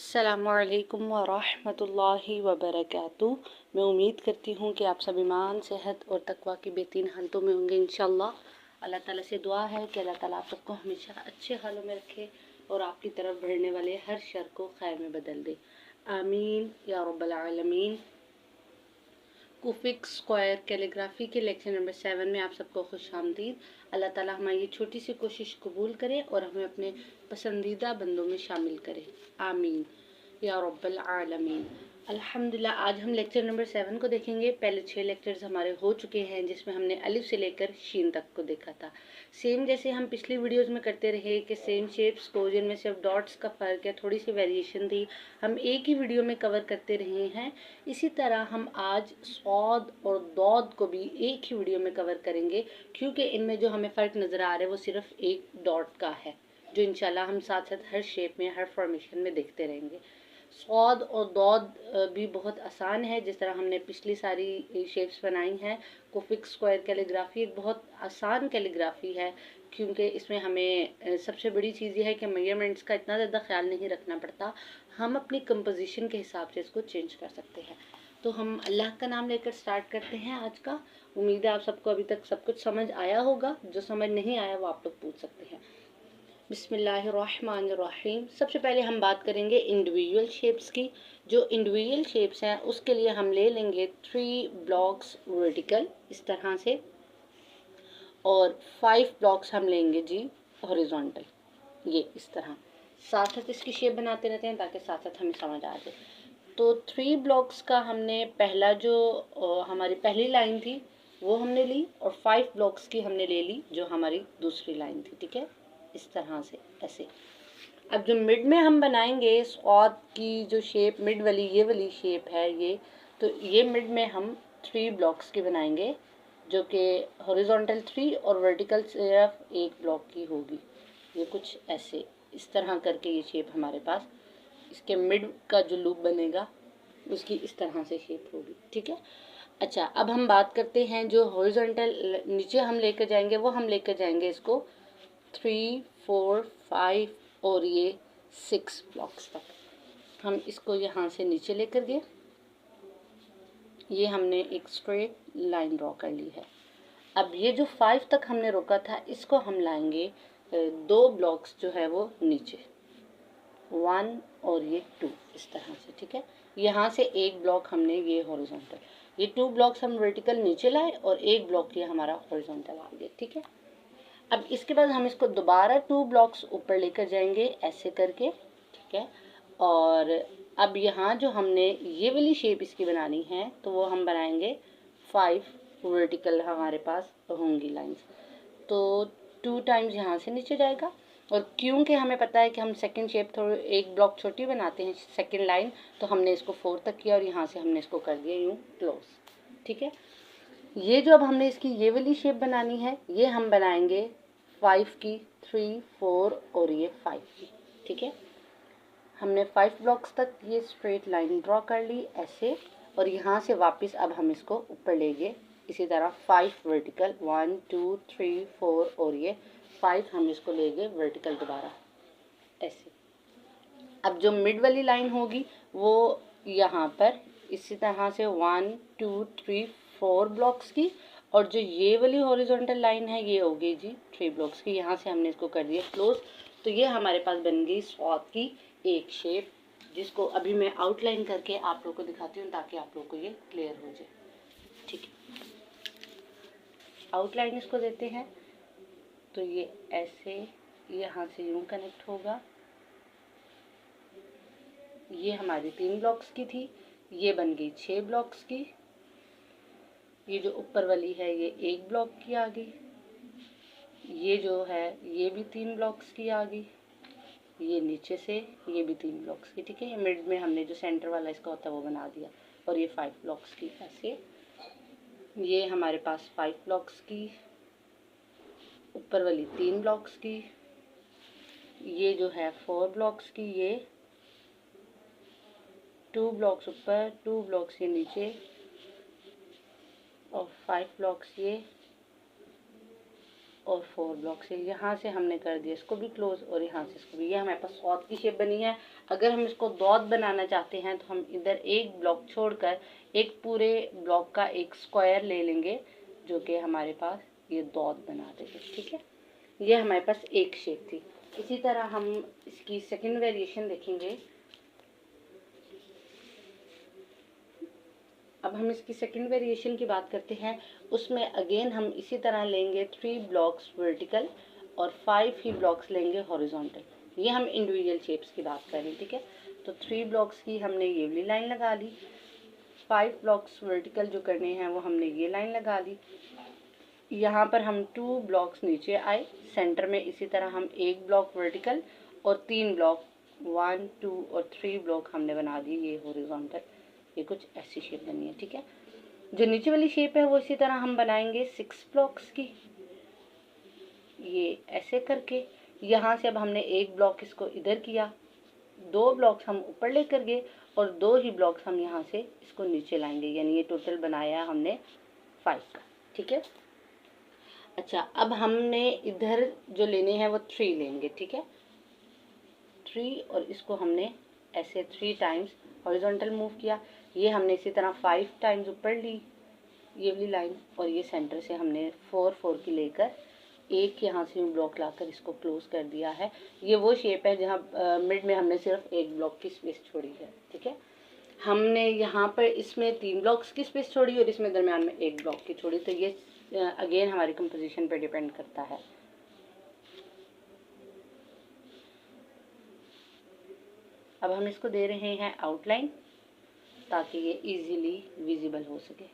अस्सलामुअलैकुम वरहमतुल्लाहि वबरकातुह। मैं उम्मीद करती हूँ कि आप सब ईमान, सेहत और तकवा की बेहतरीन हालतों में होंगे इंशाअल्लाह। अल्लाह ताला से दुआ है कि अल्लाह ताला आप सबको हमेशा अच्छे हालों में रखे और आपकी तरफ बढ़ने वाले हर शर को खैर में बदल दे। आमीन या रब्बल आलमीन। कुफिक स्क्वायर कैलीग्राफी के लेक्चर नंबर 7 में आप सबको खुशामदीद। अल्लाह ताला हमारी ये छोटी सी कोशिश कबूल करे और हमें अपने पसंदीदा बंदों में शामिल करे। आमीन या रब्बल आलमीन। अल्हम्दुलिल्लाह। आज हम लेक्चर नंबर 7 को देखेंगे। पहले 6 लेक्चर्स हमारे हो चुके हैं जिसमें हमने अलिफ से लेकर शीन तक को देखा था। सेम जैसे हम पिछली वीडियोस में करते रहे कि सेम शेप्स को जिनमें सिर्फ डॉट्स का फ़र्क है, थोड़ी सी वेरिएशन थी, हम एक ही वीडियो में कवर करते रहे हैं। इसी तरह हम आज सौद और दौद को भी एक ही वीडियो में कवर करेंगे, क्योंकि इनमें जो हमें फ़र्क नज़र आ रहा है वो सिर्फ एक डॉट का है, जो इंशाल्लाह हम साथ साथ हर शेप में, हर फॉर्मेशन में देखते रहेंगे। सौद और दौद भी बहुत आसान है, जिस तरह हमने पिछली सारी शेप्स बनाई हैं। कुफिक स्क्वायर कैलीग्राफी एक बहुत आसान कैलीग्राफी है, क्योंकि इसमें हमें सबसे बड़ी चीज़ ये है कि मेजरमेंट्स का इतना ज़्यादा ख्याल नहीं रखना पड़ता। हम अपनी कंपोजिशन के हिसाब से इसको चेंज कर सकते हैं। तो हम अल्लाह का नाम लेकर स्टार्ट करते हैं आज का। उम्मीद है आप सबको अभी तक सब कुछ समझ आया होगा। जो समझ नहीं आया वो आप लोग पूछ सकते हैं। बिस्मिल्लाहिर्रहमानिर्रहीम। सबसे पहले हम बात करेंगे इंडिविजुअल शेप्स की। जो इंडिविजुअल शेप्स हैं उसके लिए हम ले लेंगे 3 ब्लॉक्स वर्टिकल इस तरह से, और 5 ब्लॉक्स हम लेंगे जी हॉरिजॉन्टल, ये इस तरह। साथ साथ इसकी शेप बनाते रहते हैं ताकि साथ साथ हमें समझ आ जाए। तो 3 ब्लॉक्स का हमने पहला जो हमारी पहली लाइन थी वो हमने ली, और 5 ब्लॉक्स की हमने ले ली जो हमारी दूसरी लाइन थी। ठीक है, इस तरह से ऐसे। अब जो मिड में हम बनाएंगे सौद की जो शेप, मिड वाली ये वाली शेप है ये, तो ये मिड में हम 3 ब्लॉक्स की बनाएंगे, जो कि हॉरिजॉन्टल 3 और वर्टिकल सिर्फ 1 ब्लॉक की होगी। ये कुछ ऐसे इस तरह करके ये शेप हमारे पास, इसके मिड का जो लूप बनेगा उसकी इस तरह से शेप होगी। ठीक है। अच्छा, अब हम बात करते हैं जो हॉरिजॉन्टल नीचे हम लेकर जाएंगे, वो हम लेकर जाएंगे इसको 3, 4, 5 और ये 6 ब्लॉक्स तक। हम इसको यहाँ से नीचे लेकर गए, ये हमने एक स्ट्रेट लाइन ड्रॉ कर ली है। अब ये जो 5 तक हमने रोका था इसको हम लाएंगे 2 ब्लॉक्स जो है वो नीचे, 1 और ये 2 इस तरह से। ठीक है, यहाँ से एक ब्लॉक हमने ये हॉरिजॉन्टल, ये 2 ब्लॉक्स हम वर्टिकल नीचे लाए और एक ब्लॉक ये हमारा हॉरिजॉन्टल आ गया। ठीक है। अब इसके बाद हम इसको दोबारा 2 ब्लॉक्स ऊपर लेकर जाएंगे ऐसे करके। ठीक है, और अब यहाँ जो हमने ये वाली शेप इसकी बनानी है तो वो हम बनाएंगे 5 वर्टिकल हमारे पास होंगी लाइंस। तो 2 टाइम्स यहाँ से नीचे जाएगा, और क्योंकि हमें पता है कि हम सेकंड शेप थोड़ी एक ब्लॉक छोटी बनाते हैं सेकंड लाइन, तो हमने इसको 4 तक किया और यहाँ से हमने इसको कर दिया यूँ क्लोज। ठीक है, ये जो अब हमने इसकी ये वाली शेप बनानी है ये हम बनाएंगे 5 की, 3, 4 और ये 5 की। ठीक है, हमने 5 ब्लॉक्स तक ये स्ट्रेट लाइन ड्रॉ कर ली ऐसे, और यहाँ से वापस अब हम इसको ऊपर ले गए इसी तरह 5 वर्टिकल, 1, 2, 3, 4 और ये 5 हम इसको ले गए वर्टिकल दोबारा ऐसे। अब जो मिड वाली लाइन होगी वो यहाँ पर इसी तरह से 1, 2, 3, 4 ब्लॉक्स की, और जो ये वाली हॉरिजॉन्टल लाइन है ये होगी जी 3 ब्लॉक्स की। यहाँ से हमने इसको कर दिया क्लोज। तो ये हमारे पास बन गई सौद की एक शेप, जिसको अभी मैं आउटलाइन करके आप लोग को दिखाती हूँ ताकि आप लोग को ये क्लियर हो जाए। ठीक है, आउटलाइन इसको देते हैं। तो ये ऐसे यहाँ से यूँ कनेक्ट होगा। ये हमारी 3 ब्लॉक्स की थी, ये बन गई 6 ब्लॉक्स की। ये जो ऊपर वाली है ये 1 ब्लॉक की आ गई, ये जो है ये भी 3 ब्लॉक्स की आ गई, ये नीचे से ये भी 3 ब्लॉक्स की। ठीक है, ये मिड में हमने जो सेंटर वाला इसका होता है वो बना दिया, और ये 5 ब्लॉक्स की ऐसे। ये हमारे पास 5 ब्लॉक्स की, ऊपर वाली 3 ब्लॉक्स की, ये जो है 4 ब्लॉक्स की, ये 2 ब्लॉक्स ऊपर, 2 ब्लॉक्स ये नीचे, और 5 ब्लॉक्स ये, और 4 ब्लॉक से यहाँ से हमने कर दिया इसको भी क्लोज और यहाँ से इसको भी। ये हमारे पास सौत की शेप बनी है। अगर हम इसको दौत बनाना चाहते हैं तो हम इधर एक ब्लॉक छोड़कर एक पूरे ब्लॉक का एक स्क्वायर ले लेंगे, जो कि हमारे पास ये दौत बना देंगे। ठीक है, ये हमारे पास एक शेप थी। इसी तरह हम इसकी सेकंड वेरिएशन देखेंगे। अब हम इसकी सेकंड वेरिएशन की बात करते हैं। उसमें अगेन हम इसी तरह लेंगे 3 ब्लॉक्स वर्टिकल और 5 ही ब्लॉक्स लेंगे हॉरिजॉन्टल। ये हम इंडिविजुअल शेप्स की बात कर रहे हैं। ठीक है, तो 3 ब्लॉक्स की हमने ये वाली लाइन लगा ली, 5 ब्लॉक्स वर्टिकल जो करने हैं वो हमने ये लाइन लगा ली। यहाँ पर हम 2 ब्लॉक्स नीचे आए, सेंटर में इसी तरह हम 1 ब्लॉक वर्टिकल और 3 ब्लॉक 1 2 और 3 ब्लॉक हमने बना दिए ये हॉरिजॉन्टल। ये कुछ ऐसी शेप बनी है। ठीक है, जो नीचे वाली शेप है वो इसी तरह हम बनाएंगे 6 ब्लॉक्स की, ये ऐसे करके। यहाँ से अब हमने 1 ब्लॉक इसको इधर किया, 2 ब्लॉक्स हम ऊपर लेकर गए और 2 ही ब्लॉक्स हम यहाँ से इसको नीचे लाएंगे, यानी ये टोटल बनाया हमने 5 का। ठीक है, अच्छा अब हमने इधर जो लेने हैं वो 3 लेंगे। ठीक है, 3 और इसको हमने ऐसे 3 टाइम्स हॉरिजॉन्टल मूव किया। ये हमने इसी तरह 5 टाइम्स ऊपर ली ये वाली लाइन, और ये सेंटर से हमने 4 4 की लेकर एक यहाँ से ब्लॉक लाकर इसको क्लोज कर दिया है। ये वो शेप है जहाँ मिड में हमने सिर्फ 1 ब्लॉक की स्पेस छोड़ी है। ठीक है, हमने यहाँ पर इसमें 3 ब्लॉक्स की स्पेस छोड़ी और इसमें दरम्यान में 1 ब्लॉक की छोड़ी। तो ये अगेन हमारी कंपोजिशन पर डिपेंड करता है। अब हम इसको दे रहे हैं आउटलाइन ताकि ये इजीली विजिबल हो सके।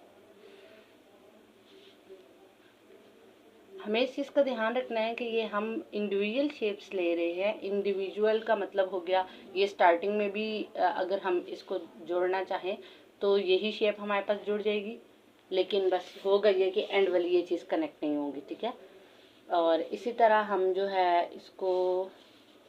हमें इस चीज़ का ध्यान रखना है कि ये हम इंडिविजुअल शेप्स ले रहे हैं। इंडिविजुअल का मतलब हो गया ये स्टार्टिंग में भी अगर हम इसको जोड़ना चाहें तो यही शेप हमारे पास जुड़ जाएगी, लेकिन बस होगा ये कि एंड वाली ये चीज़ कनेक्ट नहीं होगी। ठीक है, और इसी तरह हम जो है इसको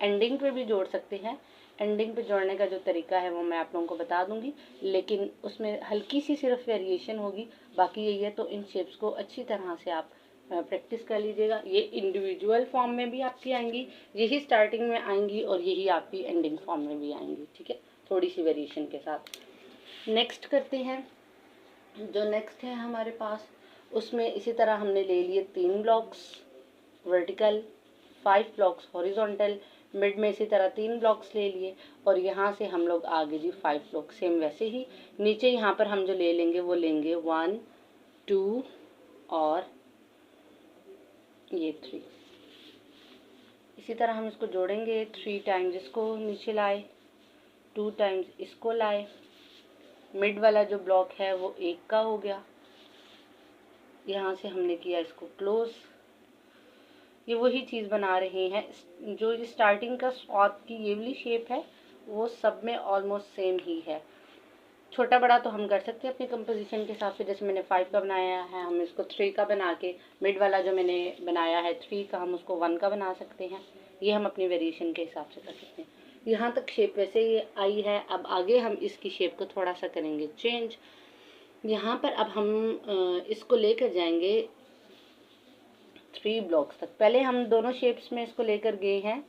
एंडिंग पे भी जोड़ सकते हैं। एंडिंग पे जोड़ने का जो तरीका है वो मैं आप लोगों को बता दूंगी, लेकिन उसमें हल्की सी सिर्फ वेरिएशन होगी, बाकी यही है। तो इन शेप्स को अच्छी तरह से आप प्रैक्टिस कर लीजिएगा। ये इंडिविजुअल फॉर्म में भी आपकी आएंगी, यही स्टार्टिंग में आएंगी और यही आपकी एंडिंग फॉर्म में भी आएंगी। ठीक है, थोड़ी सी वेरिएशन के साथ। नेक्स्ट करते हैं, जो नेक्स्ट है हमारे पास उसमें इसी तरह हमने ले लिए 3 blocks vertical, 5 blocks horizontal, mid में इसी तरह 3 ब्लॉक्स ले लिए और यहाँ से हम लोग आगे जी 5 ब्लॉक सेम वैसे ही। नीचे यहाँ पर हम जो ले लेंगे वो लेंगे 1 2 और ये 3। इसी तरह हम इसको जोड़ेंगे, 3 टाइम्स इसको नीचे लाए, 2 टाइम्स इसको लाए, मिड वाला जो ब्लॉक है वो 1 का हो गया, यहाँ से हमने किया इसको क्लोज। ये वही चीज़ बना रहे हैं जो स्टार्टिंग का स्वाद की ये वाली शेप है वो सब में ऑलमोस्ट सेम ही है। छोटा बड़ा तो हम कर सकते हैं अपनी कंपोजिशन के हिसाब से। जैसे मैंने 5 का बनाया है, हम इसको 3 का बना के, मिड वाला जो मैंने बनाया है 3 का, हम उसको 1 का बना सकते हैं। ये हम अपनी वेरिएशन के हिसाब से कर सकते हैं। यहाँ तक शेप वैसे ये आई है। अब आगे हम इसकी शेप को थोड़ा सा करेंगे चेंज। यहाँ पर अब हम इसको लेकर जाएंगे 3 ब्लॉक्स तक। पहले हम दोनों शेप्स में इसको लेकर गए हैं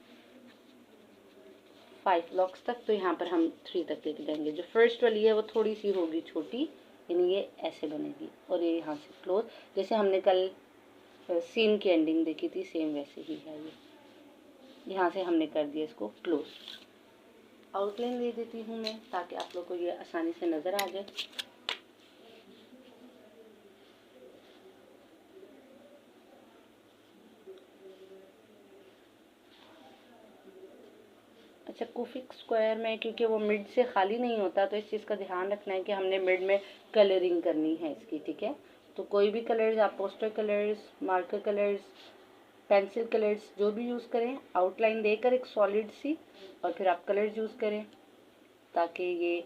5 ब्लॉक्स तक, तो यहाँ पर हम 3 तक लेकर जाएंगे। जो फर्स्ट वाली है वो थोड़ी सी होगी छोटी, यानी ये ऐसे बनेगी और ये यहाँ से क्लोज, जैसे हमने कल सीन की एंडिंग देखी थी सेम वैसे ही है ये। यहाँ से हमने कर दिया इसको क्लोज। आउटलाइन दे देती हूँ मैं ताकि आप लोग को ये आसानी से नज़र आ जाए। अच्छा, कुफिक स्क्वायर में क्योंकि वो मिड से खाली नहीं होता तो इस चीज़ का ध्यान रखना है कि हमने मिड में कलरिंग करनी है इसकी। ठीक है, तो कोई भी कलर्स आप poster colours, marker colours, pencil colours जो भी यूज़ करें, आउटलाइन देकर एक सॉलिड सी, और फिर आप कलर्स यूज़ करें ताकि ये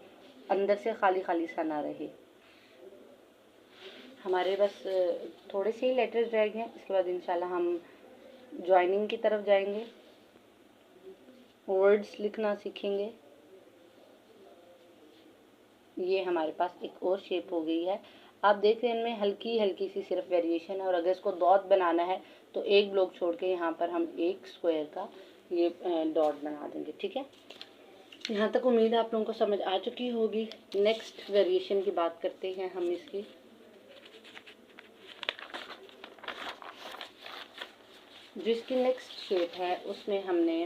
अंदर से खाली खाली सा ना रहे। हमारे बस थोड़े से ही लेटर्स रह गए हैं, इसके बाद इंशाल्लाह हम ज्वाइनिंग की तरफ जाएंगे, वर्ड्स लिखना सीखेंगे। ये हमारे पास एक और शेप हो गई है। आप देख रहे हैं इनमें हल्की हल्की सी सिर्फ वेरिएशन है, और अगर इसको दौत बनाना है तो एक ब्लॉक छोड़ के यहाँ पर हम एक स्क्वायर का ये डॉट बना देंगे। ठीक है, यहाँ तक उम्मीद है आप लोगों को समझ आ चुकी होगी। नेक्स्ट वेरिएशन की बात करते हैं हम इसकी। जिसकी नेक्स्ट शेप है उसमें हमने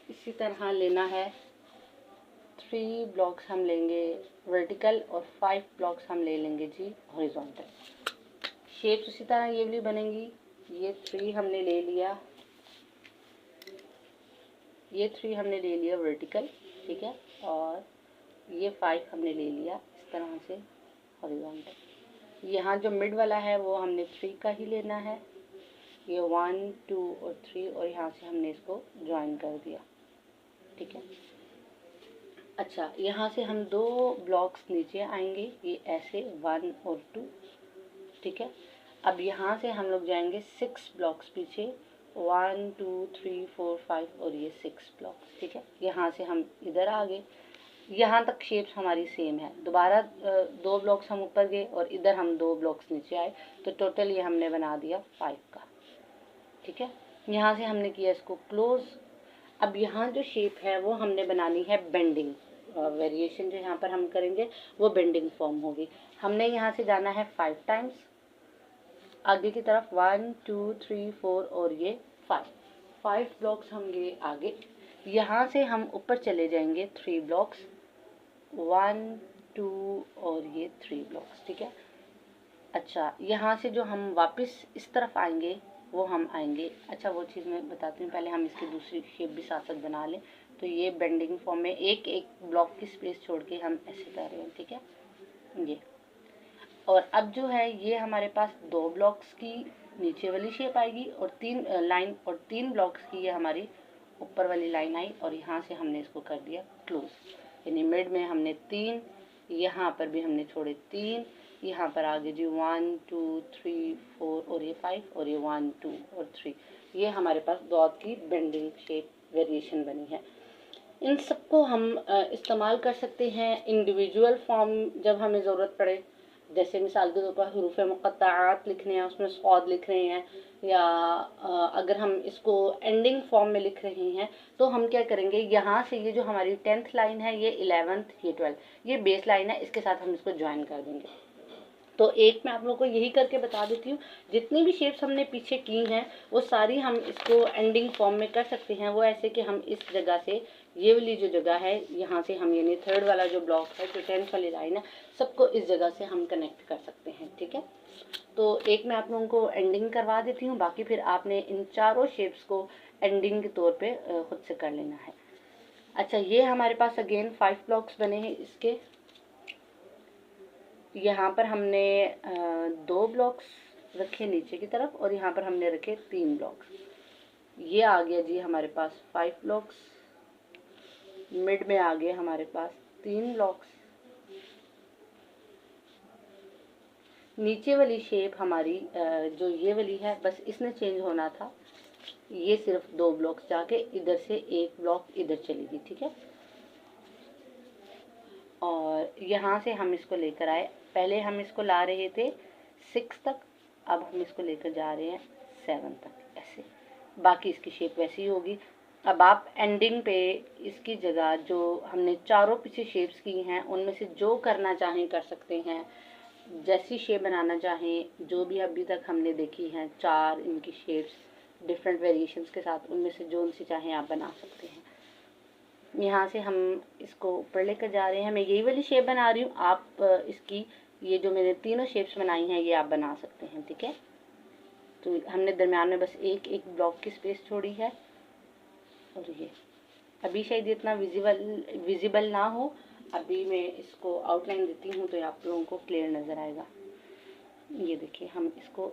इसी तरह लेना है 3 ब्लॉक्स हम लेंगे वर्टिकल और 5 ब्लॉक्स हम ले लेंगे जी हॉरिजॉन्टल। शेप उसी तरह ये वाली बनेंगी। ये 3 हमने ले लिया, ये 3 हमने ले लिया वर्टिकल, ठीक है, और ये 5 हमने ले लिया इस तरह से हॉरिजॉन्टल। यहाँ जो मिड वाला है वो हमने 3 का ही लेना है। ये 1 2 और 3 और यहाँ से हमने इसको ज्वाइन कर दिया। ठीक है, अच्छा यहाँ से हम 2 ब्लॉक्स नीचे आएंगे, ये ऐसे 1 और 2। ठीक है, अब यहाँ से हम लोग जाएंगे 6 ब्लॉक्स पीछे, 1 2 3 4 5 और ये 6 ब्लॉक्स। ठीक है, यहाँ से हम इधर आ गए, यहाँ तक शेप्स हमारी सेम है। दोबारा 2 ब्लॉक्स हम ऊपर गए और इधर हम 2 ब्लॉक्स नीचे आए, तो टोटल ये हमने बना दिया 5 का। ठीक है, यहाँ से हमने किया इसको क्लोज। अब यहाँ जो शेप है वो हमने बनानी है बेंडिंग। वेरिएशन जो यहाँ पर हम करेंगे वो बेंडिंग फॉर्म होगी। हमने यहाँ से जाना है 5 टाइम्स आगे की तरफ, 1 2 3 4 और ये 5 ब्लॉक्स हम गए आगे। यहाँ से हम ऊपर चले जाएंगे 3 ब्लॉक्स, 1 2 और ये 3 ब्लॉक्स। ठीक है, अच्छा यहाँ से जो हम वापस इस तरफ आएंगे वो हम आएंगे, अच्छा वो चीज़ मैं बताती हूँ, पहले हम इसकी दूसरी शेप भी साथ साथ बना लें। तो ये बेंडिंग फॉर्म में एक एक ब्लॉक की स्पेस छोड़ के हम ऐसे कर रहे हैं। ठीक है, ये, और अब जो है ये हमारे पास 2 ब्लॉक्स की नीचे वाली शेप आएगी और 3 लाइन और 3 ब्लॉक्स की ये हमारी ऊपर वाली लाइन आई, और यहाँ से हमने इसको कर दिया क्लोज। यानी मिड में हमने 3, यहाँ पर भी हमने छोड़े 3, यहाँ पर आगे जी 1 2 3 4 और ये 5 और ये 1 2 और 3। ये हमारे पास डॉट की बेंडिंग शेप वेरिएशन बनी है। इन सबको हम इस्तेमाल कर सकते हैं इंडिविजुअल फॉर्म जब हमें ज़रूरत पड़े। जैसे मिसाल के तौर पर हरूफ मुक़त्तआत लिखने हैं, उसमें सौद लिख रहे हैं, या अगर हम इसको एंडिंग फॉर्म में लिख रहे हैं तो हम क्या करेंगे, यहाँ से ये जो हमारी 10th लाइन है, ये 11th, ये 12th, ये बेस लाइन है, इसके साथ हम इसको ज्वाइन कर देंगे। तो एक मैं आप लोगों को यही करके बता देती हूँ, जितनी भी शेप्स हमने पीछे की हैं वो सारी हम इसको एंडिंग फॉर्म में कर सकते हैं। वो ऐसे कि हम इस जगह से ये वाली जो जगह है, यहाँ से हम यानी 3rd वाला जो ब्लॉक है, जो 10th वाली लाइन है, सबको इस जगह से हम कनेक्ट कर सकते हैं। ठीक है, तो एक मैं आप लोगों को एंडिंग करवा देती हूँ, बाकी फिर आपने इन चारों शेप्स को एंडिंग के तौर पर खुद से कर लेना है। अच्छा, ये हमारे पास अगेन 5 ब्लॉक्स बने हैं इसके। यहाँ पर हमने 2 ब्लॉक्स रखे नीचे की तरफ और यहाँ पर हमने रखे 3 ब्लॉक्स। ये आ गया जी हमारे पास 5 ब्लॉक्स। मिड में आ गए हमारे पास 3 ब्लॉक्स। नीचे वाली शेप हमारी जो ये वाली है, बस इसने चेंज होना था, ये सिर्फ 2 ब्लॉक्स जाके इधर से 1 ब्लॉक इधर चली गई। ठीक है, और यहाँ से हम इसको लेकर आए, पहले हम इसको ला रहे थे 6 तक, अब हम इसको लेकर जा रहे हैं 7 तक, ऐसे। बाकी इसकी शेप वैसी ही होगी। अब आप एंडिंग पे इसकी जगह जो हमने चारों पीछे शेप्स की हैं उनमें से जो करना चाहें कर सकते हैं, जैसी शेप बनाना चाहें, जो भी अभी तक हमने देखी हैं 4 इनकी शेप्स डिफरेंट वेरिएशंस के साथ, उनमें से जो उनसे चाहें आप बना सकते हैं। यहाँ से हम इसको ऊपर लेकर जा रहे हैं, मैं यही वाली शेप बना रही हूँ, आप इसकी ये जो मैंने तीनों शेप्स बनाई हैं ये आप बना सकते हैं। ठीक है, तो हमने दरम्यान में बस एक एक ब्लॉक की स्पेस छोड़ी है, और ये अभी शायद इतना विजिबल ना हो, अभी मैं इसको आउटलाइन देती हूँ तो आप लोगों को क्लियर नज़र आएगा। ये देखिए, हम इसको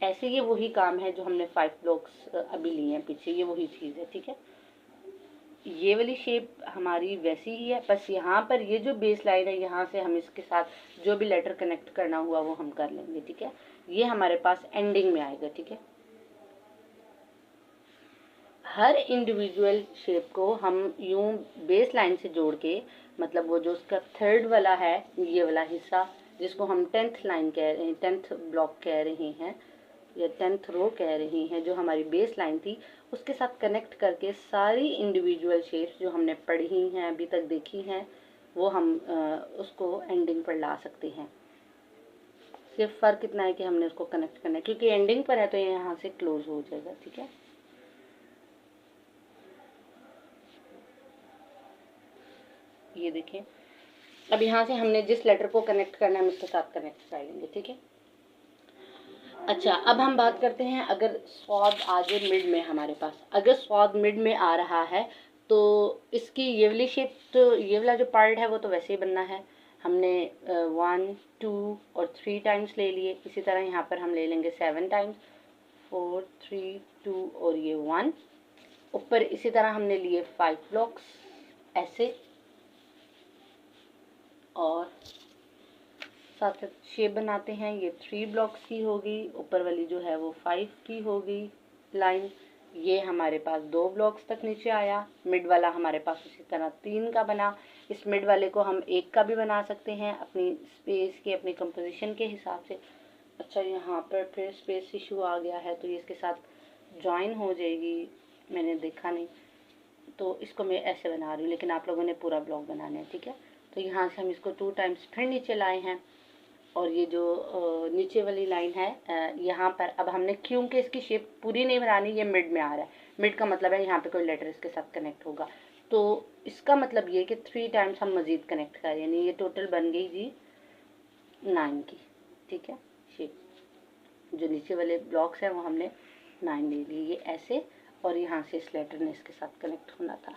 ऐसे, ये वही काम है जो हमने 5 ब्लॉक्स अभी लिए हैं पीछे, ये वही चीज़ है। ठीक है, ये वाली शेप हमारी वैसी ही है, बस यहाँ पर ये जो बेस लाइन है, यहाँ से हम इसके साथ जो भी लेटर कनेक्ट करना हुआ वो हम कर लेंगे। ठीक है, ये हमारे पास एंडिंग में आएगा। ठीक है, हर इंडिविजुअल शेप को हम यूं बेस लाइन से जोड़ के, मतलब वो जो उसका 3rd वाला है, ये वाला हिस्सा जिसको हम 10th लाइन कह रहे हैं, 10th ब्लॉक कह रहे हैं या 10th रो कह रहे हैं, जो हमारी बेस लाइन थी उसके साथ कनेक्ट करके सारी इंडिविजुअल शेप्स जो हमने पढ़ी हैं अभी तक देखी हैं वो हम उसको एंडिंग पर ला सकते हैं। सिर्फ फ़र्क इतना है कि हमने उसको कनेक्ट करना है, क्योंकि एंडिंग पर है तो ये यहाँ से क्लोज हो जाएगा। ठीक है, ये देखें, अब यहाँ से हमने जिस लेटर को कनेक्ट करना है हम उसके साथ कनेक्ट कर लेंगे। ठीक है, अच्छा अब हम बात करते हैं अगर स्वाद आगे मिड में हमारे पास, अगर स्वाद मिड में आ रहा है तो इसकी ये वाली शेप, तो ये वाला जो पार्ट है वो तो वैसे ही बनना है। हमने 1 2 और 3 टाइम्स ले लिए, इसी तरह यहाँ पर हम ले लेंगे 7 टाइम्स, 4 3 2 और ये 1। ऊपर इसी तरह हमने लिए 5 ब्लॉक्स ऐसे, और साथ साथ शेप बनाते हैं। ये 3 ब्लॉक्स की होगी, ऊपर वाली जो है वो 5 की होगी लाइन। ये हमारे पास 2 ब्लॉक्स तक नीचे आया, मिड वाला हमारे पास उसी तरह 3 का बना। इस मिड वाले को हम 1 का भी बना सकते हैं अपनी स्पेस के, अपनी कंपोजिशन के हिसाब से। अच्छा यहाँ पर फिर स्पेस इशू आ गया है तो ये इसके साथ ज्वाइन हो जाएगी, मैंने देखा नहीं तो इसको मैं ऐसे बना रही हूँ, लेकिन आप लोगों ने पूरा ब्लॉक बनाना है। ठीक है, तो यहाँ से हम इसको 2 टाइम्स फिर नीचे लाए हैं, और ये जो नीचे वाली लाइन है यहाँ पर अब हमने, क्योंकि इसकी शेप पूरी नहीं बनानी, ये मिड में आ रहा है, मिड का मतलब है यहाँ पे कोई लेटर इसके साथ कनेक्ट होगा, तो इसका मतलब ये कि 3 टाइम्स हम मज़ीद कनेक्ट करें, यानी ये टोटल बन गई जी 9 की। ठीक है, शेप जो नीचे वाले ब्लॉक्स हैं वो हमने 9 ले लिए, ये ऐसे, और यहाँ से इस लेटर ने इसके साथ कनेक्ट होना था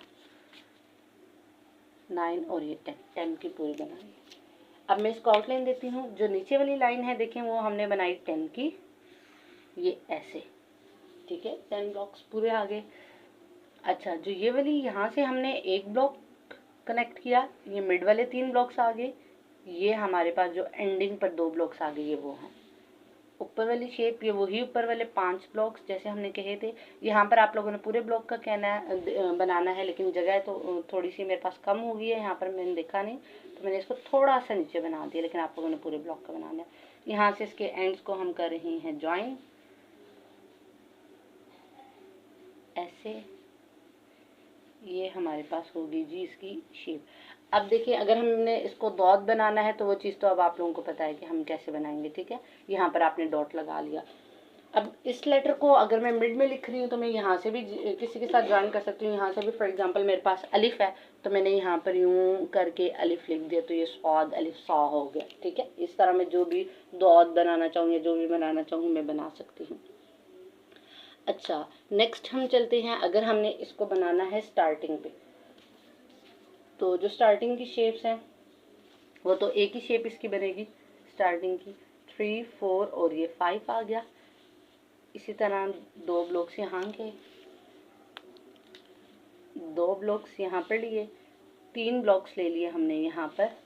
9, और ये 10 की पूरी बनानी। अब मैं इसको आउटलाइन देती हूँ। जो नीचे वाली लाइन है देखें वो हमने बनाई 10 की, ये ऐसे। ठीक है, 10 ब्लॉक्स पूरे आ गए। अच्छा जो ये वाली यहाँ से हमने 1 ब्लॉक कनेक्ट किया, ये मिड वाले 3 ब्लॉक्स आ गए, ये हमारे पास जो एंडिंग पर 2 ब्लॉक्स आ गए ये वो हैं। ऊपर वाली शेप ये वही ऊपर वाले 5 ब्लॉक्स जैसे हमने कहे थे। यहाँ पर आप लोगों ने पूरे ब्लॉक का कहना है बनाना है, लेकिन जगह तो थोड़ी सी मेरे पास कम हो गई है, यहाँ पर मैंने देखा नहीं तो मैंने इसको थोड़ा सा नीचे बना दिया, लेकिन आप लोगों ने पूरे ब्लॉक का बनाना है। यहाँ से इसके एंड्स को हम कर रहे हैं ज्वाइन ऐसे, ये हमारे पास होगी जी इसकी शेप। अब देखिए अगर हमने इसको डॉट बनाना है तो वो चीज़ तो अब आप लोगों को पता है कि हम कैसे बनाएंगे। ठीक है, यहाँ पर आपने डॉट लगा लिया। अब इस लेटर को अगर मैं मिड में लिख रही हूँ तो मैं यहाँ से भी किसी के साथ ज्वाइन कर सकती हूँ। यहाँ से भी फॉर एग्जांपल मेरे पास अलिफ है तो मैंने यहाँ पर यूं करके अलिफ लिख दिया तो ये स्वाद अलिफ सा हो गया। ठीक है, इस तरह मैं जो भी दौद बनाना चाहूँ या जो भी बनाना चाहूँ मैं बना सकती हूँ। अच्छा नेक्स्ट हम चलते हैं, अगर हमने इसको बनाना है स्टार्टिंग पे, तो जो स्टार्टिंग की शेप्स हैं वो तो एक ही शेप इसकी बनेगी स्टार्टिंग की, 3 4 और ये 5 आ गया। इसी तरह 2 ब्लॉक्स यहाँ के, 2 ब्लॉक्स यहाँ पर लिए, 3 ब्लॉक्स ले लिए हमने यहाँ पर,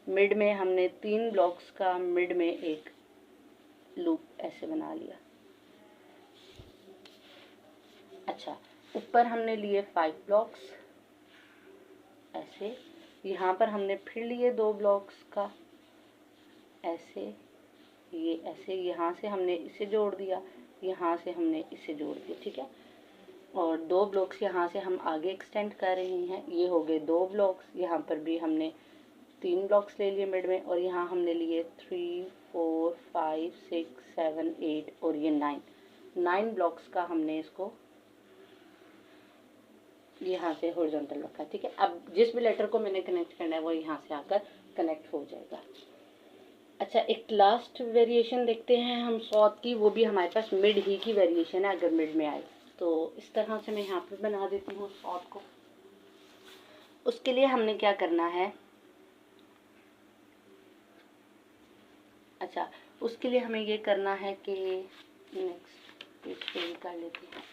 मिड में हमने 3 ब्लॉक्स का मिड में एक लूप ऐसे बना लिया। अच्छा ऊपर हमने लिए 5 ब्लॉक्स ऐसे, यहाँ पर हमने फिर लिए 2 ब्लॉक्स का ऐसे, ये ऐसे, यहाँ से हमने इसे जोड़ दिया, यहाँ से हमने इसे जोड़ दिया। ठीक है, और 2 ब्लॉक्स यहाँ से हम आगे एक्सटेंड कर रहे हैं, ये हो गए 2 ब्लॉक्स। यहाँ पर भी हमने 3 ब्लॉक्स ले लिए मिड में, और यहाँ हमने लिए 3 4 5 6 7 8 और ये 9 ब्लॉक्स का हमने इसको यहाँ से हॉरिजॉन्टल रखा। ठीक है, अब जिस भी लेटर को मैंने कनेक्ट करना है वो यहाँ से आकर कनेक्ट हो जाएगा। अच्छा एक लास्ट वेरिएशन देखते हैं हम सॉट की, वो भी हमारे पास मिड ही की वेरिएशन है, अगर मिड में आए तो इस तरह से मैं यहाँ पर बना देती हूँ सॉट को। उसके लिए हमने क्या करना है, अच्छा उसके लिए हमें ये करना है कि नेक्स्ट पेज पे कर लेते हैं।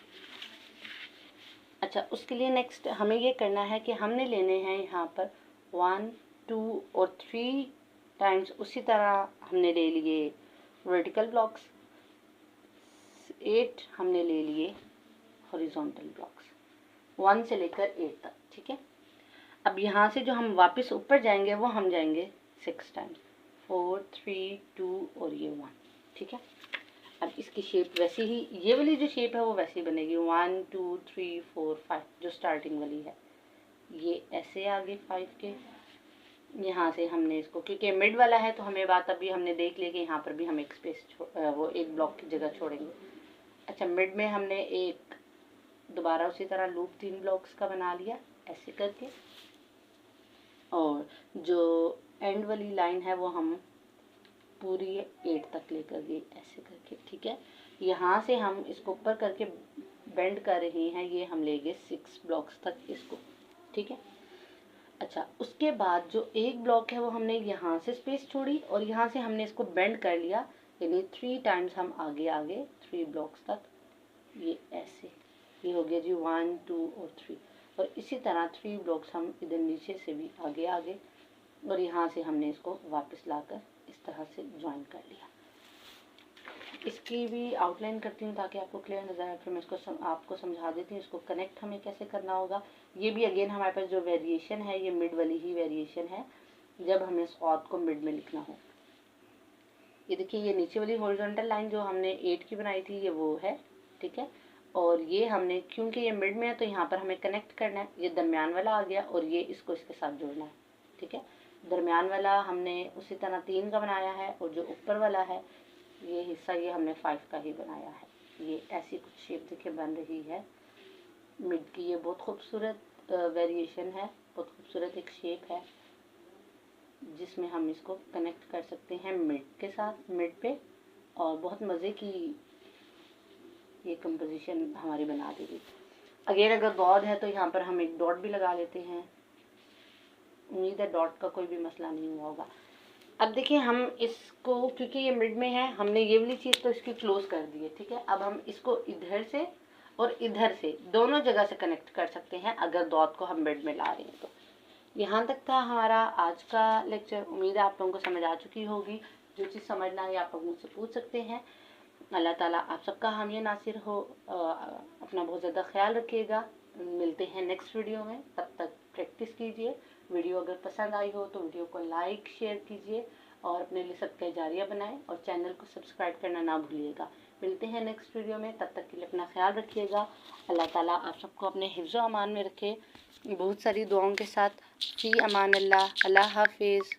अच्छा उसके लिए नेक्स्ट हमें ये करना है कि हमने लेने हैं यहाँ पर 1 2 और 3 टाइम्स, उसी तरह हमने ले लिए वर्टिकल ब्लॉक्स, 8 हमने ले लिए हॉरिजॉन्टल ब्लॉक्स 1 से लेकर 8 तक। ठीक है, अब यहाँ से जो हम वापस ऊपर जाएंगे वो हम जाएंगे 6 टाइम्स, 4 3 2 और ये 1, ठीक है। अब इसकी शेप वैसी ही, ये वाली जो शेप है वो वैसी बनेगी 1 2 3 4 5 जो स्टार्टिंग वाली है। ये ऐसे आगे 5 के यहाँ से हमने इसको, क्योंकि मिड वाला है तो हमें बात अभी हमने देख ली कि यहाँ पर भी हम एक स्पेस वो एक ब्लॉक की जगह छोड़ेंगे। अच्छा, मिड में हमने एक दोबारा उसी तरह लूप 3 ब्लॉक्स का बना लिया ऐसे करके, और जो एंड वाली लाइन है वो हम पूरी 8 तक लेकर गए ऐसे करके, ठीक है। यहाँ से हम इसको ऊपर करके बेंड कर रहे हैं, ये हम ले गए 6 ब्लॉक्स तक इसको, ठीक है। अच्छा, उसके बाद जो एक ब्लॉक है वो हमने यहाँ से स्पेस छोड़ी और यहाँ से हमने इसको बेंड कर लिया, यानी 3 टाइम्स हम आगे आगे 3 ब्लॉक्स तक, ये ऐसे, ये हो गया जी 1 2 और 3। और इसी तरह 3 ब्लॉक्स हम इधर नीचे से भी आगे आगे, और यहाँ से हमने इसको वापस लाकर इस तरह से ज्वाइन कर लिया। इसकी भी आउटलाइन करती हूँ ताकि आपको क्लियर नजर आए, फिर मैं इसको आपको समझा देती हूँ इसको कनेक्ट हमें कैसे करना होगा। ये भी अगेन हमारे पास जो वेरिएशन है ये मिड वाली ही वेरिएशन है, जब हमें इस ऑथ को मिड में लिखना हो। ये देखिए, ये नीचे वाली हॉरिजॉन्टल लाइन जो हमने 8 की बनाई थी ये वो है, ठीक है। और ये हमने, क्योंकि ये मिड में है तो यहाँ पर हमें कनेक्ट करना है, ये दरमियान वाला आ गया और ये इसको इसके साथ जोड़ना है, ठीक है। दरमियान वाला हमने उसी तरह 3 का बनाया है, और जो ऊपर वाला है ये हिस्सा ये हमने 5 का ही बनाया है। ये ऐसी कुछ शेप देखिए बन रही है मिड की। ये बहुत खूबसूरत वेरिएशन है, बहुत खूबसूरत एक शेप है जिसमें हम इसको कनेक्ट कर सकते हैं मिड के साथ, मिड पे, और बहुत मज़े की ये कंपोजिशन हमारी बना देगी। अगेन अगर गॉड है तो यहाँ पर हम एक डॉट भी लगा लेते हैं, उम्मीद है डॉट का कोई भी मसला नहीं हुआ होगा। अब देखिए, हम इसको, क्योंकि ये मिड में है, हमने ये वाली चीज़ तो इसकी क्लोज कर दी है, ठीक है। अब हम इसको इधर से और इधर से दोनों जगह से कनेक्ट कर सकते हैं अगर डॉट को हम मिड में ला रहे हैं तो। यहाँ तक था हमारा आज का लेक्चर। उम्मीद है आप लोगों को समझ आ चुकी होगी। जो चीज़ समझना है आप लोग मुझसे पूछ सकते हैं। अल्लाह ताला आप सबका हामी नासिर हो। अपना बहुत ज़्यादा ख्याल रखिएगा। मिलते हैं नेक्स्ट वीडियो में, तब तक प्रैक्टिस कीजिए। वीडियो अगर पसंद आई हो तो वीडियो को लाइक शेयर कीजिए और अपने लिए सदका जारिया बनाएं, और चैनल को सब्सक्राइब करना ना भूलिएगा। मिलते हैं नेक्स्ट वीडियो में, तब तक के लिए अपना ख्याल रखिएगा। अल्लाह ताला आप सबको अपने हिफ्ज़ व अमान में रखे। बहुत सारी दुआओं के साथ। फ़ी अमान अल्लाह। अल्लाह हाफिज़।